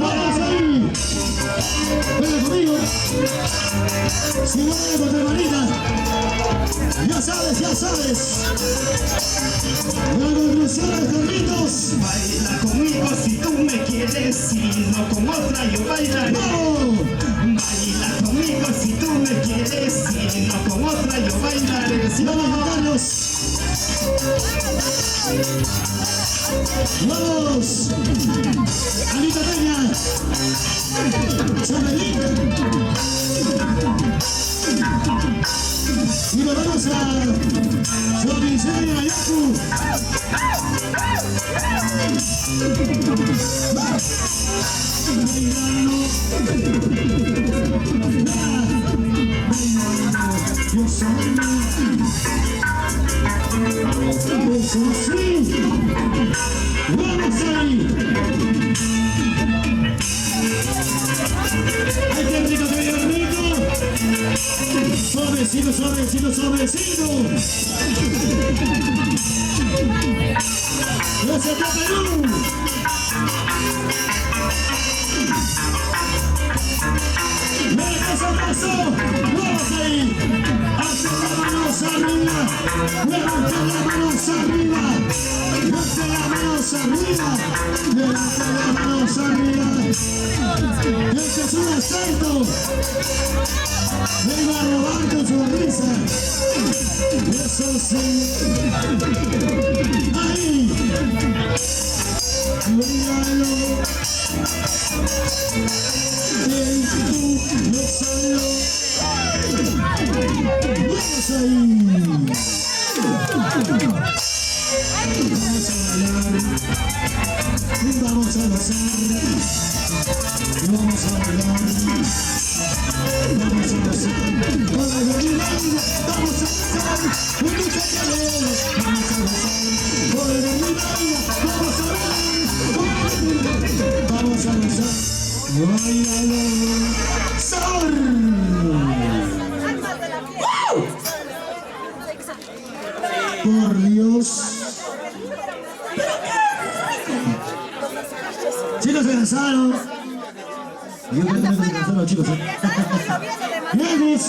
Vamos ahí. Si no me con tu hermanita, ya sabes, ya sabes. La conclusión de Carlitos. Baila conmigo si tú me quieres, si no con otra yo bailaré. ¡Vamos! Baila conmigo si tú me quieres, si no con otra yo bailaré. Si Vamos a Carlos. Vamos. Anita Peña. Chabelín. Y nos vamos a Suavicena y Ayacu. Yo soy eso sí. Vamos ahí. Ay, qué rico, qué rico. Suavecito, suavecito, suavecito. Gracias a Perú. Paso a paso, vamos ahí. Hace las manos arriba. Levanta las manos arriba. Levanta las manos arriba. Levanta las manos arriba. Este es un asalto. Venga a robar con su risa. Eso sí. Ahí. Míralo. Bien, tú, no solo. Vamos ahí. Vamos a bailar. Vamos a gozar. Vamos a bailar. Vamos a gozar. Vamos a bailar. Vamos a gozar. Mucha calor. Vamos a gozar. Por el vamos a bailar. Vamos a gozar. Bailalo. ¡Sabor! Por Dios. Chicos, se cansaron. Yo creo que se cansaron los chicos. Ladies.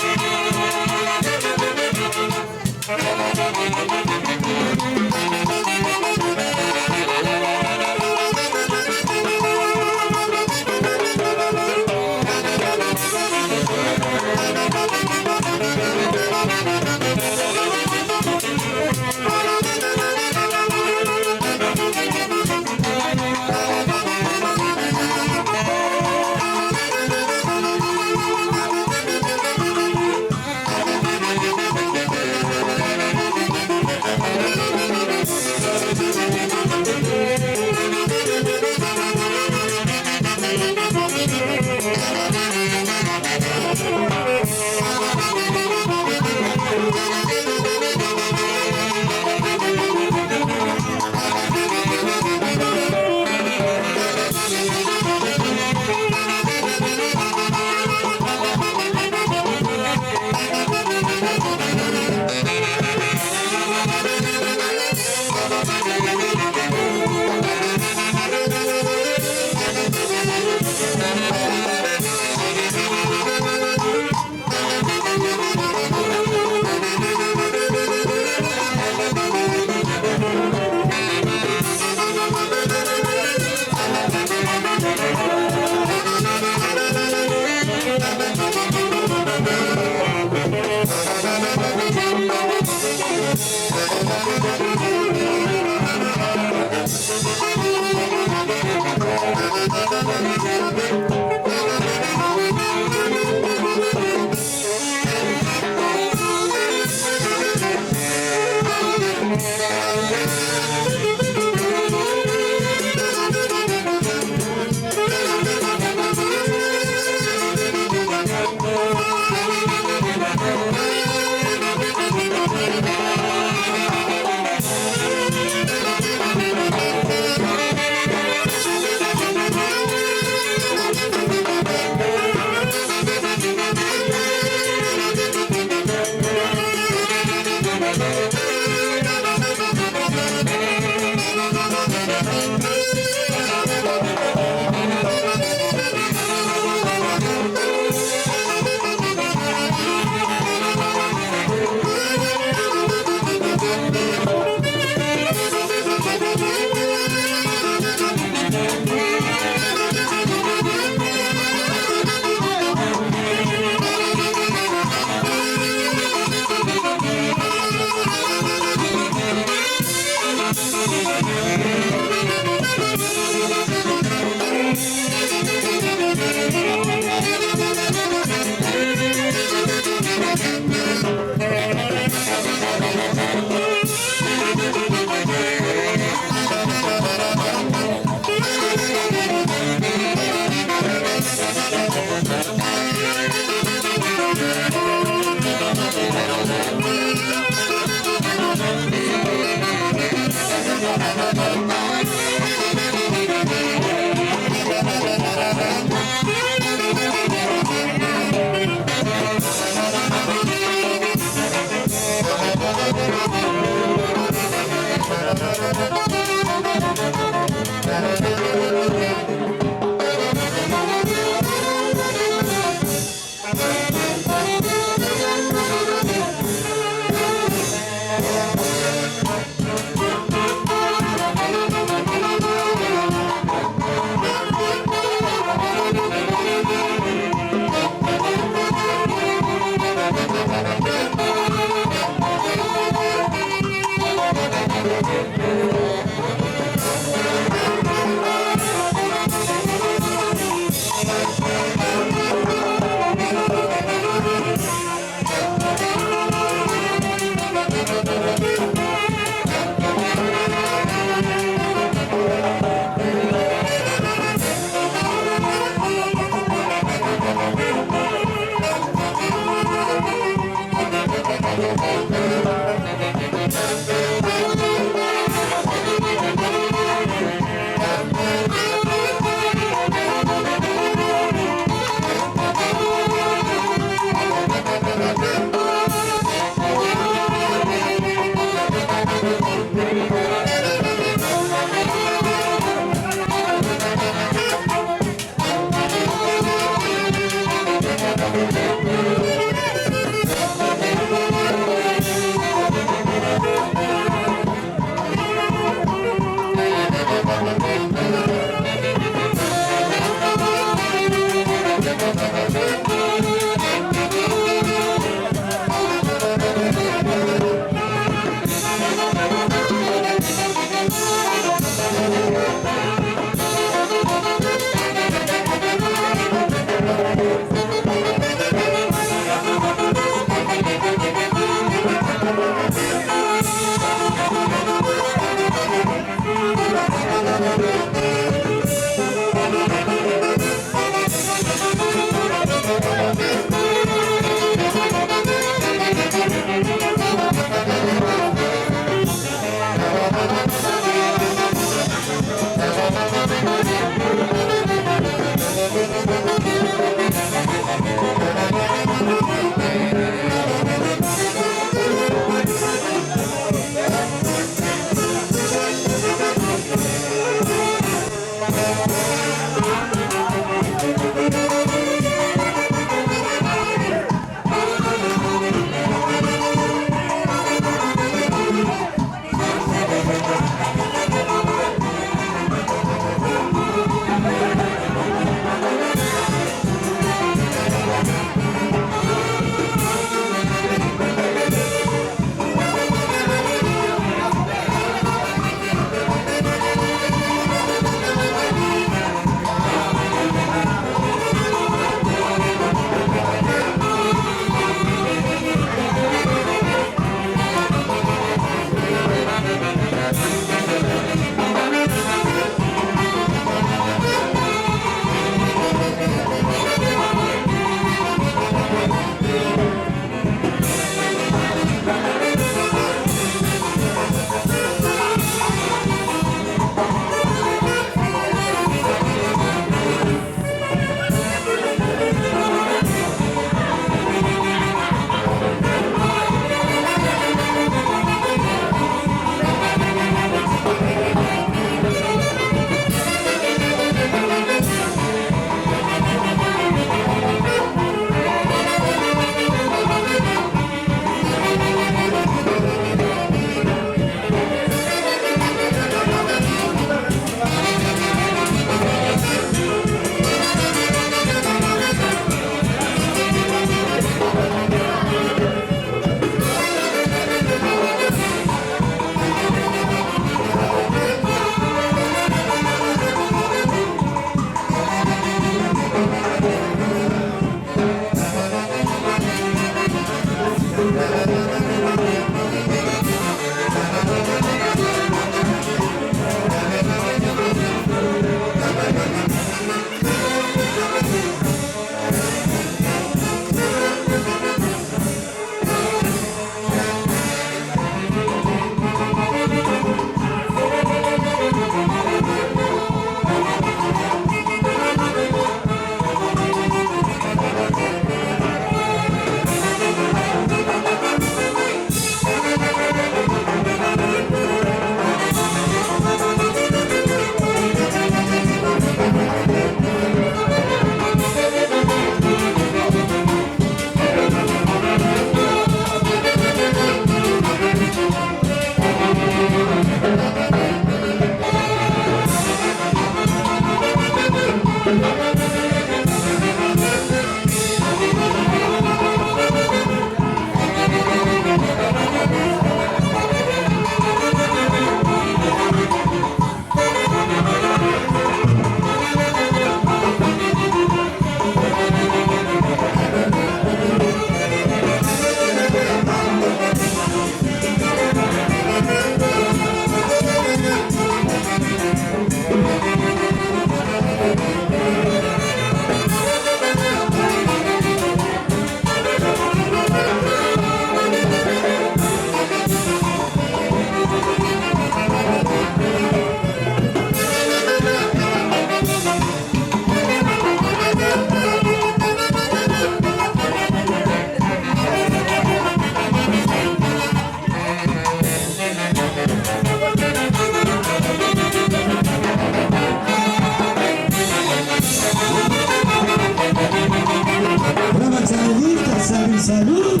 salud, salud.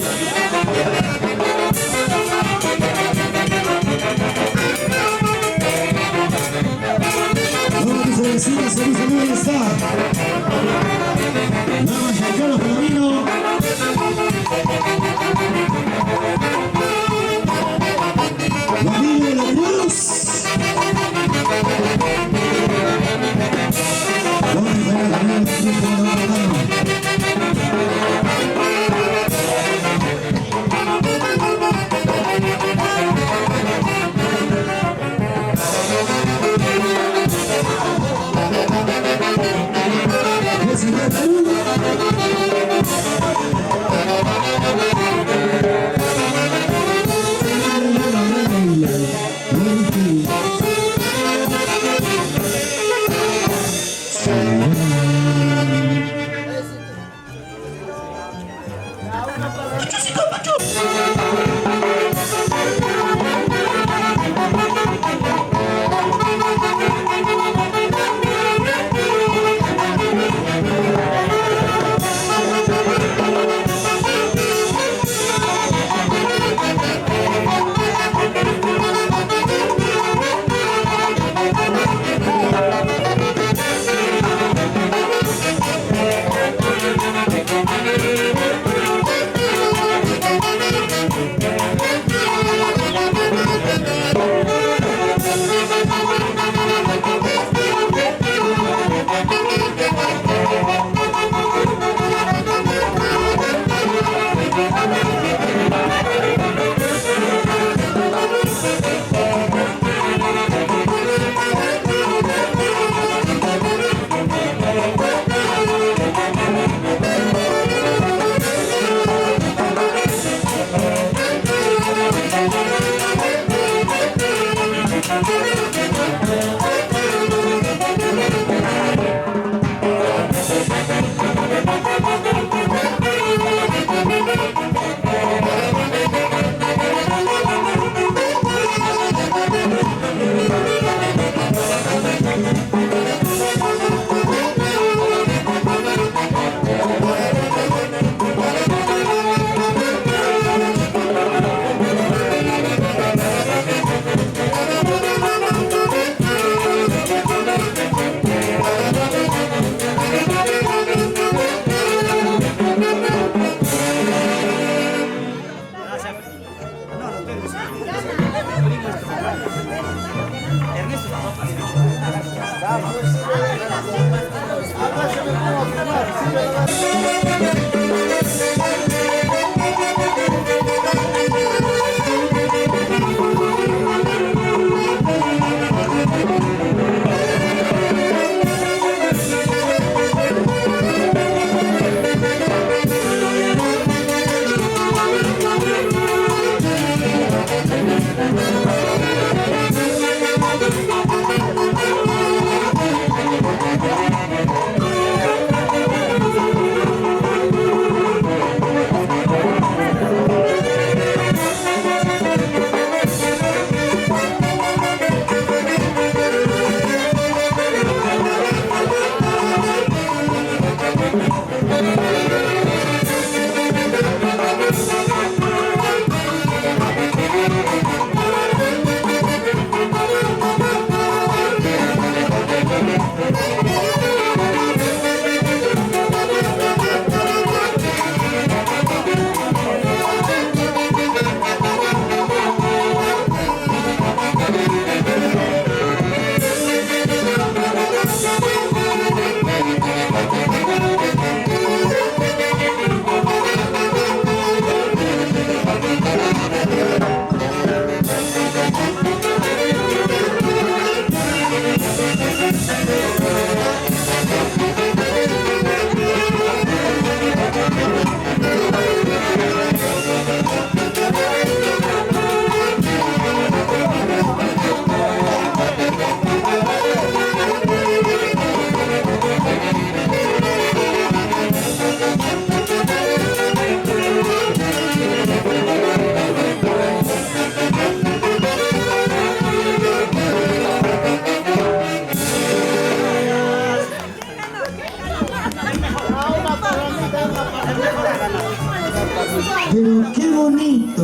Vamos, dice vecina, salud, salud, ahí está. Vamos, Giancarlo Palomino. La niña de la Cruz. Vamos a ver la niña de la Cruz con la mano. Pero qué bonito.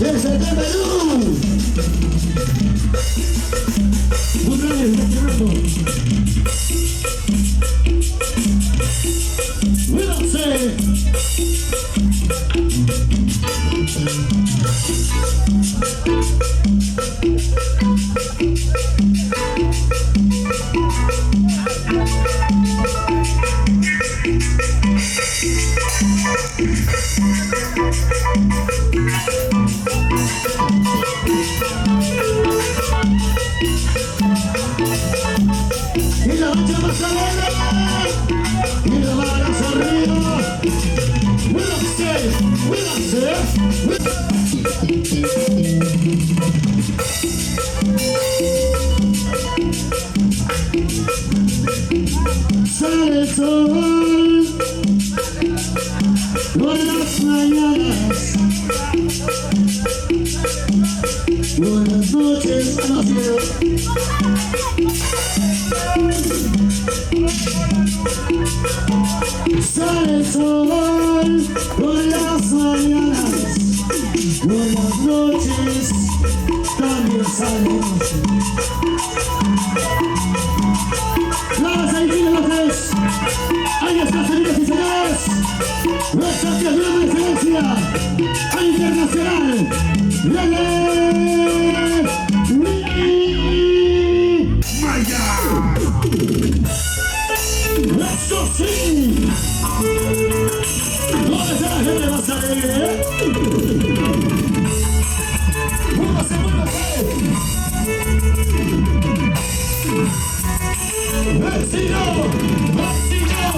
Desde Perú. Un gran campeonato. ¡Cuídense! Y la noche más alegre, y la manos arriba. ¡Cuídense! ¡Cuídense! Sale el sol por las mañanas, buenas noches a la ciudad. Sale el sol por las mañanas, buenas noches, también salimos. Las Haitinas López, ahí está, señoras y señores, nuestra creación de excelencia a internacional, Maya. ¡Eso sí! ¿Dónde está la gente más alegre? ¡Muévase, muévase! ¡Vecino! ¡Vecino!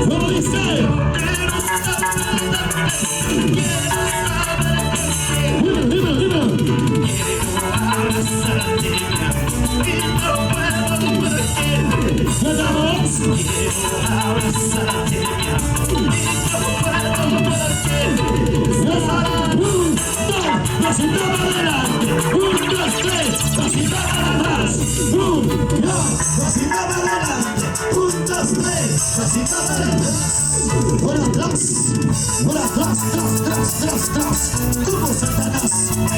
¿Cómo dice? Pasito para adelante, 1, 2, 3, pasito para atrás, 1, 2, pasito para adelante, 1, 2, 3, pasito para atrás, por atrás, tras, como Satanás,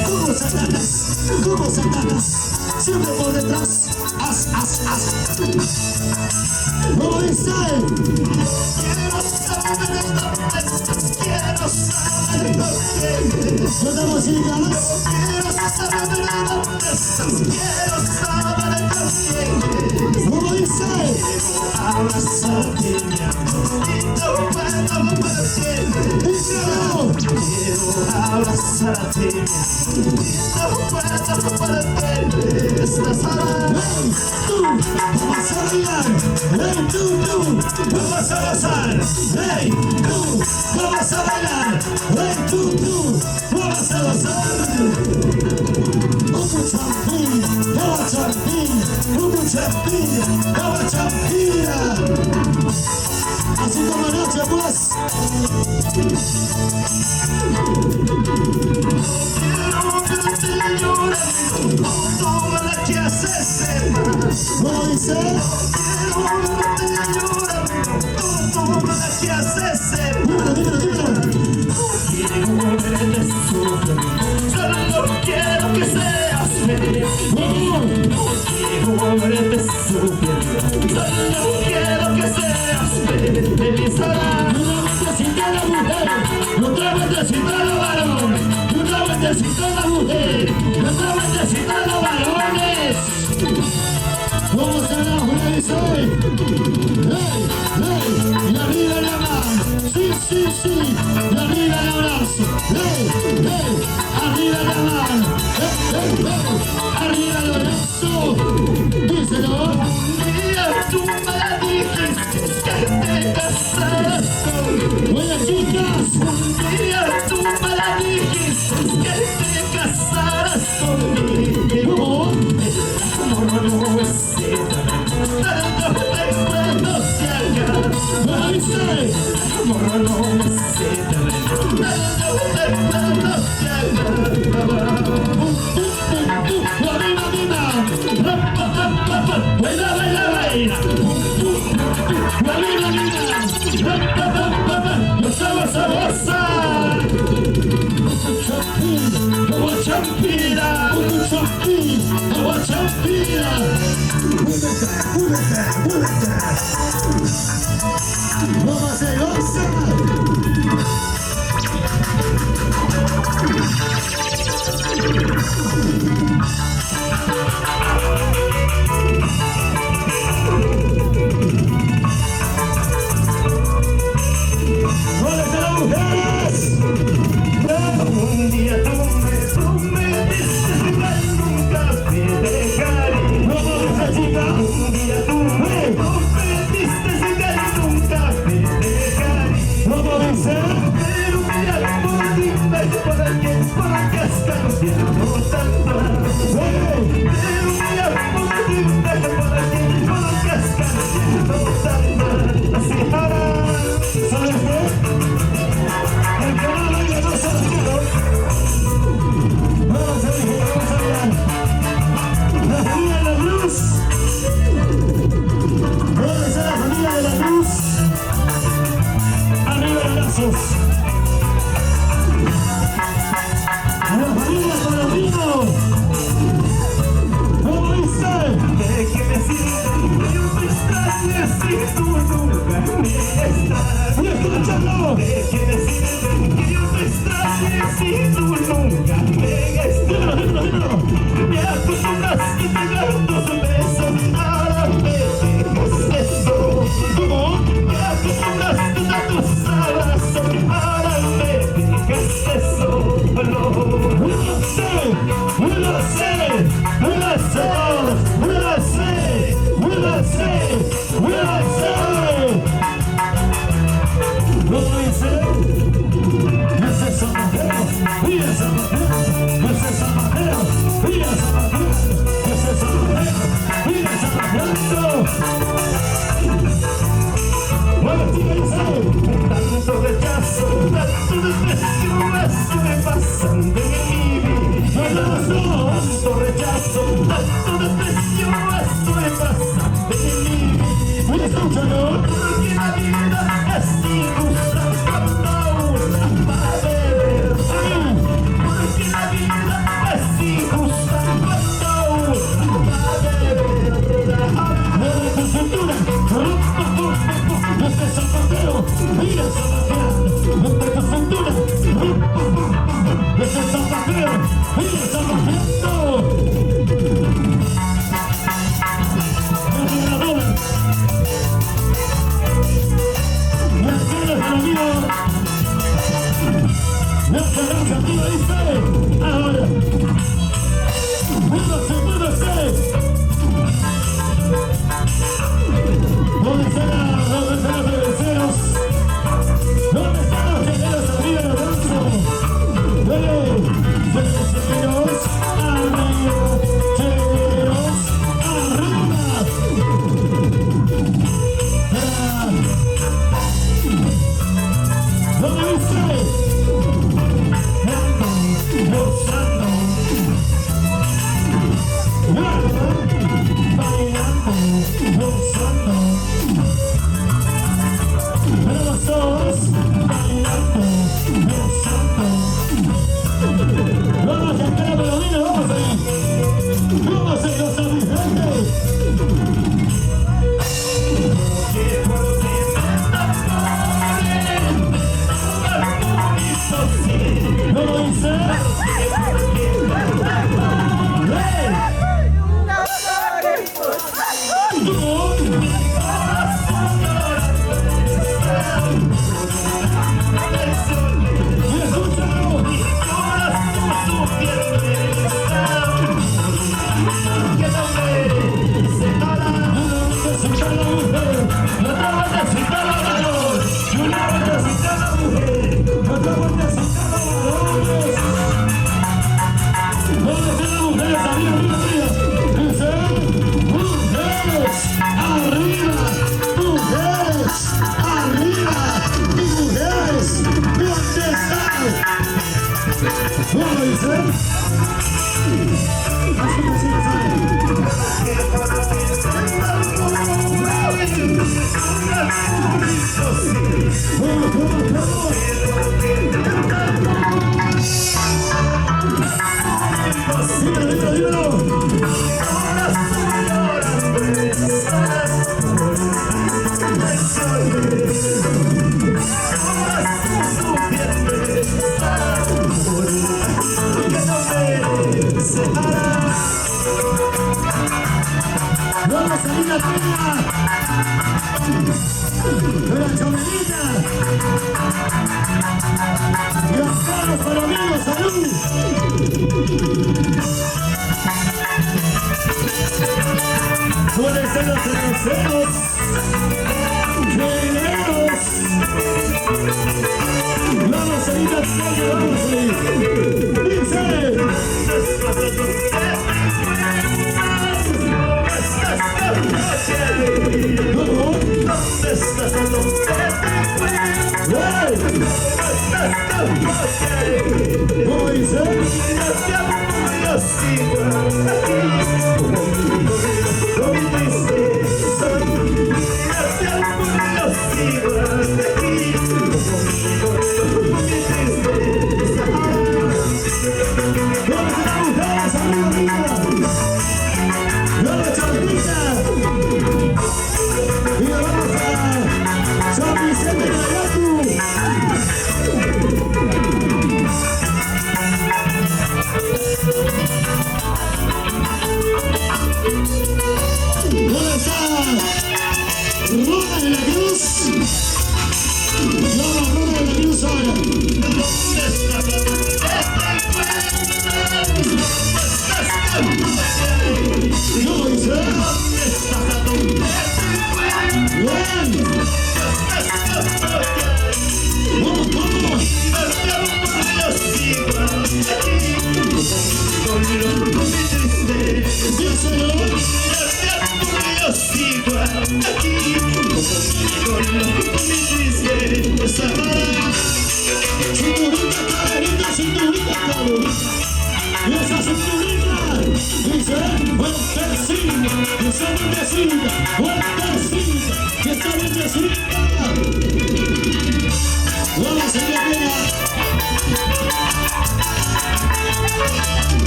como Satanás, como Satanás. siempre por detrás. As. ¿Cómo dice? Quiero saber dónde estás, quiero saber dónde. ¿Cantamos chicas? Quiero saber dónde estás, quiero saber dónde. ¿Cómo dice? Abrazarte, mi amor, y no puedo perderme. Díselo. Quiero abrazarte, mi amor, y no puedo perderme. Estás ahora. Tú, vamos a bailar. Tú, vamos a gozar. Tú, vamos a bailar. Tú, vamos a gozar. Vamos champina. Así como anoche pues. Todo lo que haces ser más. ¿Cómo dice? Todo lo que haces ser más. Dímelo. Quiero verte sufrir, solo quiero que seas feliz. Quiero verte sufrir, solo quiero que seas feliz. Otra vueltecita a la varón, otra vueltecita a la mujer, otra vueltecita a los varones. ¿Cómo se la dice? Y arriba la mano, sí, y arriba el abrazo, arriba la mano, arriba el abrazo, díselo. Tú me dijiste que te casaras conmigo. Oye chicas, Tú me dijiste que te casaras conmigo. ¿cómo? El amor no es tanto no se haga. ¿Cómo dice? El amor no es tanto no se haga. Vamos a hacer goza. ¿Dónde están las mujeres? Un día tú me prometiste regalarme un café de cariño. ¿Cómo dice chica? Un día tú me prometiste regalarme un café de cariño. ¿Cómo dice? Pero mira por dime para qué has cambiado tanto. Pero mira por dime para qué has cambiado tanto. Así ahora, ¿Sabes qué? El que no baila no se lo quiero. Vamos a bailar. La familia de la luz. ¿Dónde está la familia de la luz? Arriba los brazos. La familia Palomino. ¿Cómo dice? ¿de qué me sirve que yo te extrañe si tú nunca me estás? ¡Y escúchalo! ¿De qué me sirve que yo te extrañe si tú nunca me estás? Dímelo. Me acostumbraste a pegar tus besos, ahora me dejas eso. ¿Cómo? Me acostumbraste a tus abrazos, ahora me dejas eso. No. We will say, ¿cómo dice? Ese es Amadeo, y es Amadeo, ese es Amadeo, y es Amadeo, ese es Amadeo, y es Amadeo. Bueno, chica, dice. Tanto rechazo, tanto desprecio, eso me pasan de mi vida. Tanto rechazo, tanto desprecio, eso me pasa de mi vida. Oye, escúchalo. Porque la vida es injusta cuando una va a beber. Porque la vida es injusta cuando una ¡Mira, Zapatito! Ahora, múdase. ¿Dónde están los cerveceros? ¿Dónde están los guerreros arriba del bronce? Cerveceros arriba, cerveceros arriba. ¿Dónde viste? Gozando, bailando, gozando, pero los dos bailando, gozando. Vamos a cantar la melodía, vamos ahí. Vamos a gozar, mi gente. ¿No lo dice? Vamos a salir la pena de la chomelita. Los caros para amigos, salud. ¿Cuáles son los cerveceros? Cheleros. Vamos a ir a calle, vamos a ir. Dice.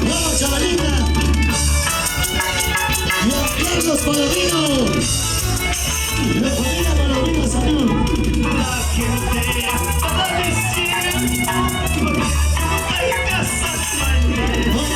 Vamos, chavalita. Y a Carlos Palomino. La familia Palomino, salud. La gente está diciendo que hay casas mañana.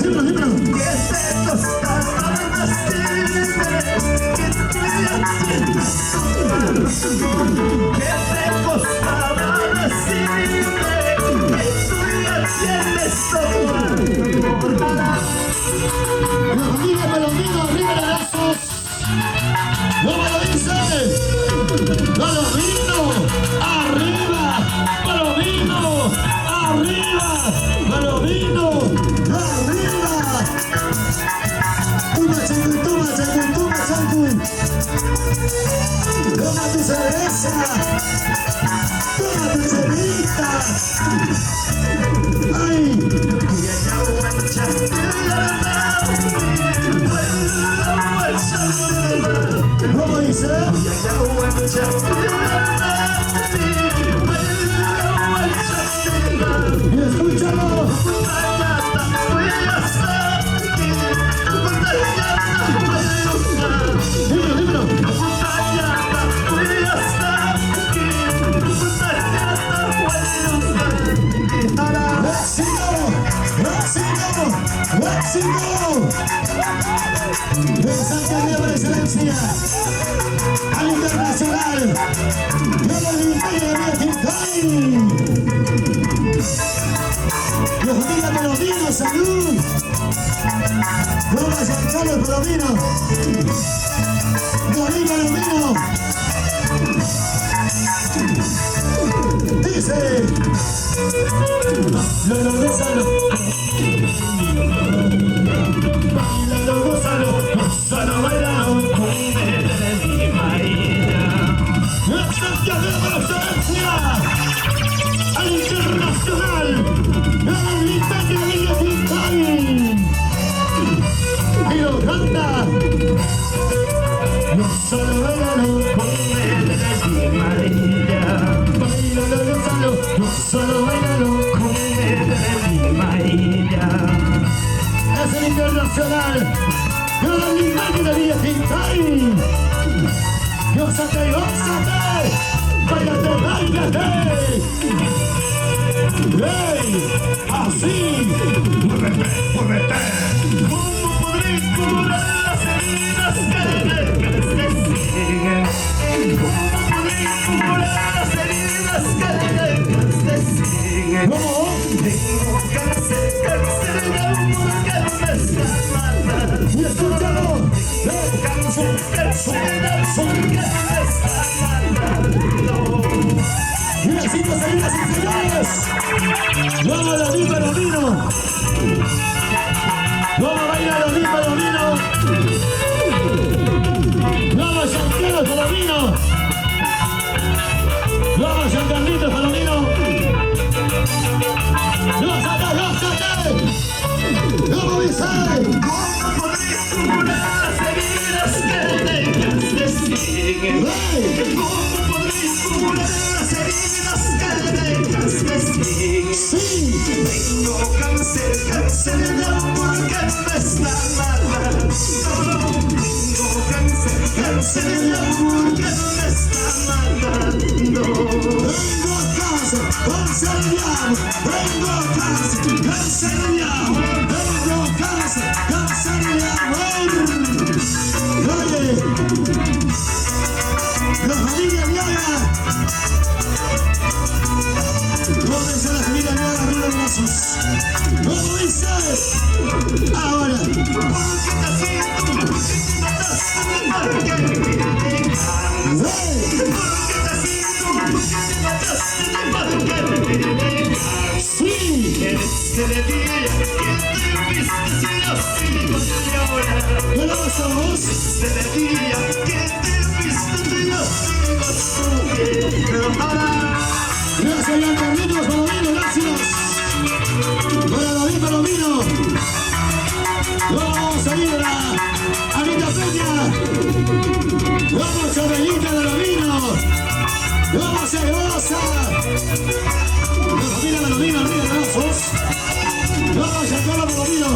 Dímelo, dímelo. La familia Palomino, arriba de brazos. No me lo dice. Palomino, arriba. Palomino, arriba. Palomino, arriba. Toma, chancu, toma, chancu, toma, chancu. Toma tu cerveza. Toma tu chelita. Ay. ¿Cómo dice? Y escúchalo. Dímelo, dímelo. ¡Éxito! Pensaste por excelencia al internacional de la Libertad de Mexicali. La familia Palomino, salud. Vamos a Carlos Palomino. David Palomino. Dice. Lo Gonzalo. Bailalo, Gonzalo, Gonzalo, bailalo, cómete de mi María. ¡Esencia de la excelencia! ¡Al internacional! ¡Al Libertad de Mexicali! ¡Y lo canta! Gonzalo, bailalo, cómete de mi María. Bailalo, Gonzalo, Gonzalo, bailalo, cómete de mi María. Es el internacional de la Libertad de Mexicali. ¡Gózate, gózate! ¡Báilate, báilate! ¡Hey! ¡Así! ¡Muévete, muévete! ¿Cómo podré curar las heridas que te siguen? ¿Cómo podré curar las heridas que te siguen? ¿Cómo? Tengo cáncer de amor que me está matando. ¡Y escúchalo! Tengo cáncer de amor que me está matando. ¡Y besitos, señoras y señores! ¡Vamos a David Palomino! ¡Vamos a bailar a David Palomino! ¡Vamos a Giancarlo Palomino! ¡Vamos a Giancarlito Palomino! ¡Gózate, gózate! ¿Cómo dice? ¿Cómo podré curar las heridas que te siguen? ¿Cómo podré curar las heridas que te siguen? Sí. Tengo cáncer, cáncer de amor que me está matando. Tengo cáncer, cáncer de amor que me está matando. Tengo cáncer, cáncer de amor. Tengo cáncer, cáncer de amor. Tengo cáncer, cáncer de amor. Oye, la familia Viaga. ¿Dónde está la familia Viaga? Arriba los brazos. ¿Cómo dice? Ahora. Porque te siento, porque te mataste, porque te sí. Ese día que te viste si yo sigo llorando. ¿Qué lo somos? Ese día que te viste si yo sigo sufriendo. Gracias, Giancarlitos Palomino, gracias. Para David Palomino. Vamos a ir a Anita Peña. Vamos a Belita Palomino. Vamos a Grosa. La familia Palomino, arriba de brazos. Vamos a Giancarlo Palomino.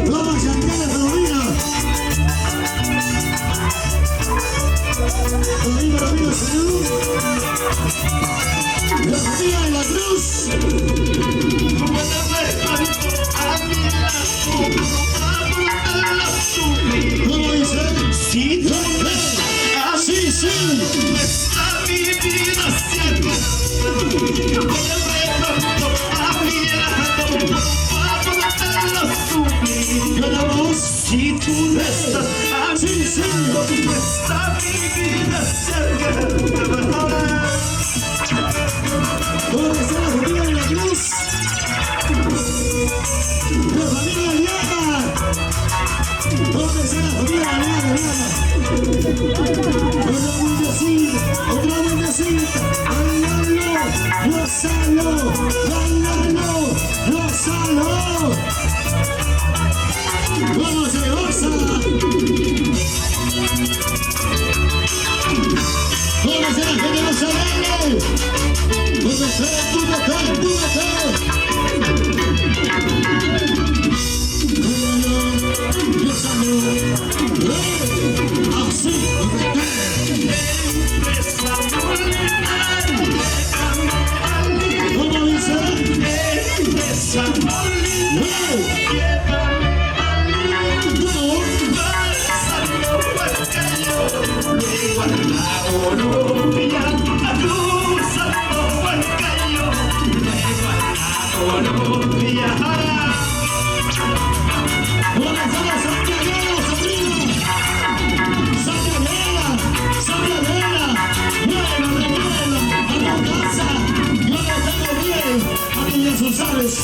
Vamos a cantar a Romina. Romina, salud. La familia de la cruz. ¿Cómo dice? Sí, sí, sí. Está mi vida cerca. Ganamos. Si tú no estás a Sí, sí. está mi vida cerca. ¿Dónde está la familia de la cruz? La familia de Diana. ¿Dónde está la familia de Diana? Otra vueltecita. Bailalo, gozalo, bailalo, gozalo. ¡Vamos, se goza! ¡Vamos a la gente gozarle! ¡Túmete! ¡Así! ¿Cómo dice? ¿Sabes?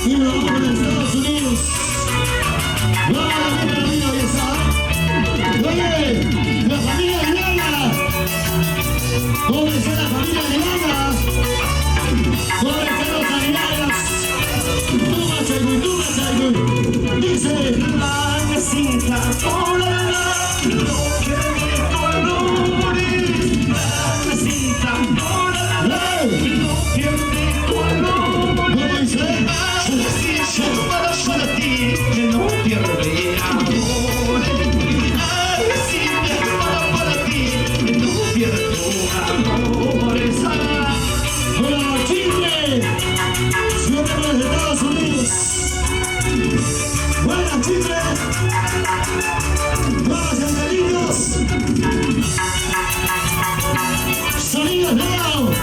Y nos vamos a Estados Unidos. ¡Vamos a la familia belleza! ¡Oye! ¡La familia de Lana! ¿Cómo está la familia de Lana? ¿Cómo están los animales? ¡Tú, Machayuy! Dice: La cinta por no quiere colores. La cinta por no pierde color. ¿Cómo dice? Para ti que no pierde amor. Así para ti que no pierde amor. ¡Hola, Chile! ¡Siempre de Estados Unidos! ¡Buena, Chile! ¡Vamos, angelitos! ¡Sonidos nuevos!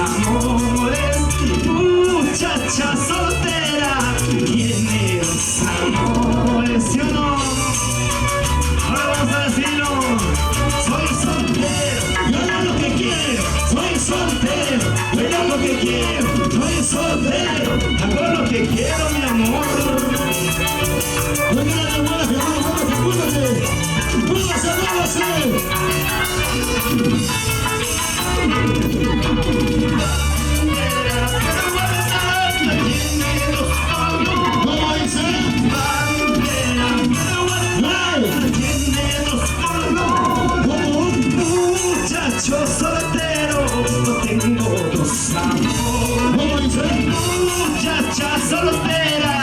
amores. Muchacha soltera, tiene los amores, ¿sí o no? Ahora vamos a decirlo. Soy soltero, yo hago lo que quiero. Soy soltero, yo hago lo que quiero. Soy soltero, hago lo que quiero, mi amor. Muévete, muévete, muévete. Muévase, muévase. ¿Cómo dice? Muchacho soltero, tengo dos amores. ¿Cómo dice? Muchacha soltera,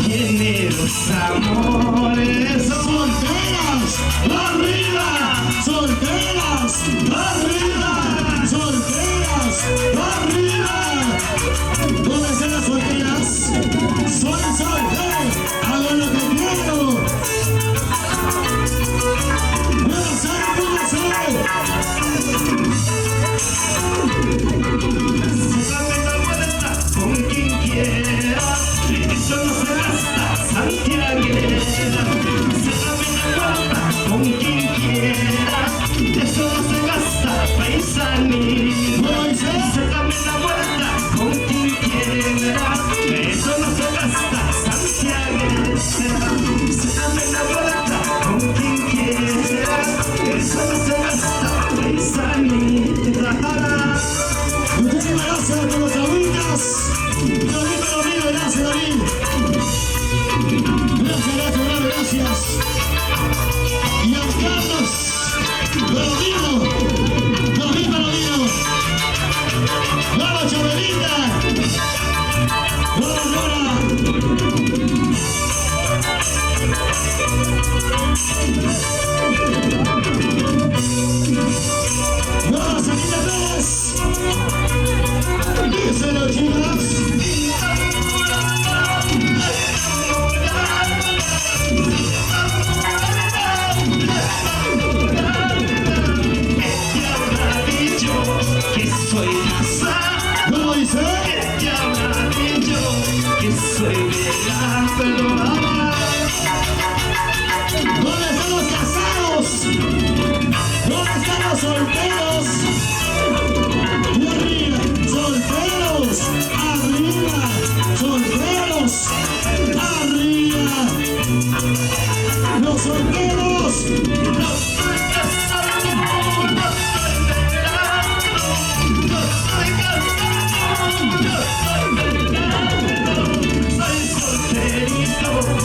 tiene dos amores. Solteras, arriba, solteras, arriba, solteras, arriba. ¿Dónde están las solteras? Soy soltero, hago lo que quiero. Muévase, muévase. Dame la vuelta con quien quiera, eso no se gasta, santiaguera. Dame la vuelta con quien quiera, eso no se gasta, paisanita. ¿Cómo dice? Dame la vuelta con quien quiera, eso no se gasta, santiaguera. Dame la vuelta con quien quiera, eso no se gasta, paisanita. Muchísimas gracias por los agüitas. David, gracias, David. Gracias. Y a Carlos, David Palomino. Vamos, Chabelita. Vamos, Nora. Vamos, Anita Pérez. Díselo, chicas. Que soy casa, ¿Cómo dice? que habrá dicho que soy bella, pero amar. ¿Dónde están los casados? ¿Dónde están los solteros? Y arriba, solteros, arriba, solteros, arriba. Los solteros. No estoy casado, no estoy velando, no estoy casado, no estoy velando, soy solterito.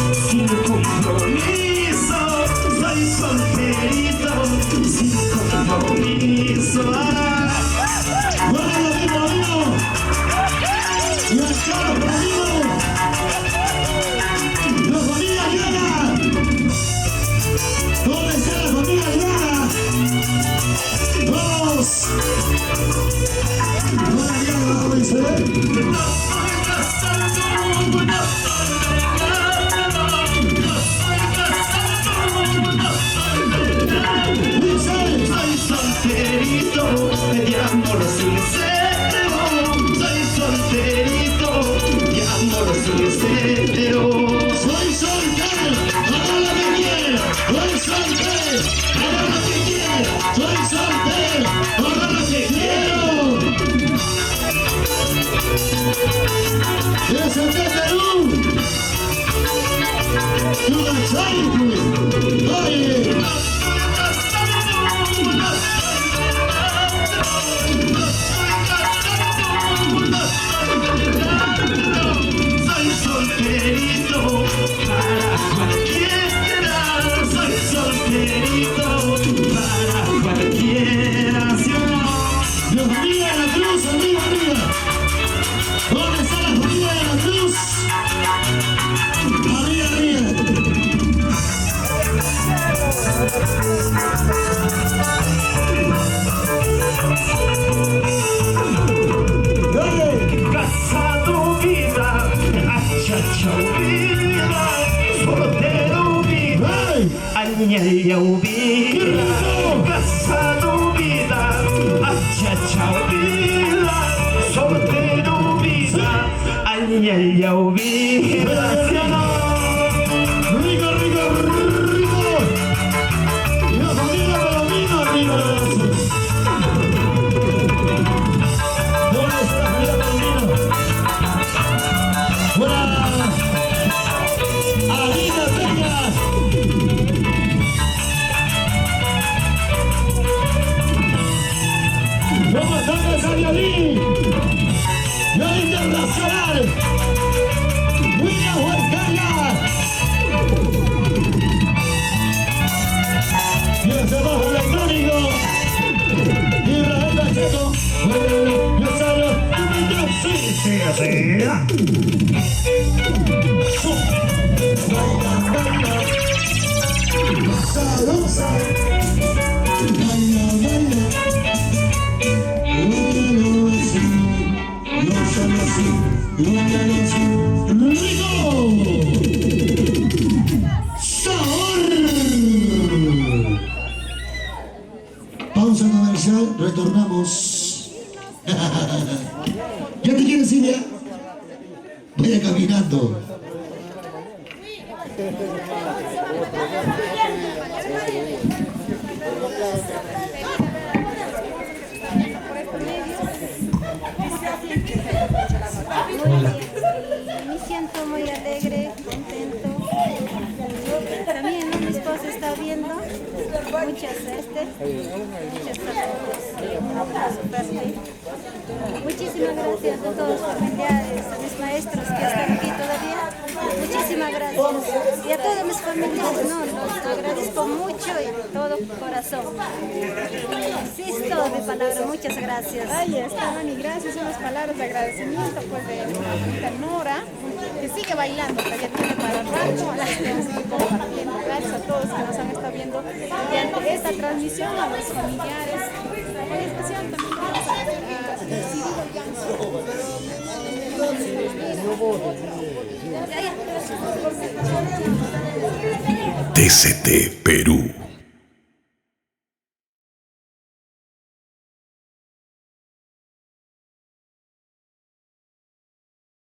y ella hubiera Rico, rico, rico. Y la familia Palomino, rico. ¿Dónde está la familia Palomino? Buena. Alina Peña. ¿Cómo están esa violín? Violín internacional. William Huascaya. Y el trabajo electrónico. Israel Pacheco. Yo salgo. Sí, sí, así. Baila, baila. Sabrosa. Baila, baila. ¡Rico! ¡Sabor! Pausa comercial, retornamos. ¿Qué te quieres, Silvia? Vaya caminando. Me siento muy alegre, contento. También mi esposo está viendo. Muchas saludos de su parte. Muchísimas gracias a todos los familiares, a mis maestros que están aquí todavía. Muchísimas gracias. Y a todos mis familiares, los agradezco mucho y de todo corazón. Sí, es todo mi palabra. Muchas gracias. Ahí está, Mani, gracias. Unas palabras de agradecimiento pues, de nuestra Nora, que sigue bailando, que ya tiene para rato, a las que nos siguen compartiendo. Gracias a todos que nos han estado viendo mediante esta transmisión, a los familiares, en especial también TCT Perú.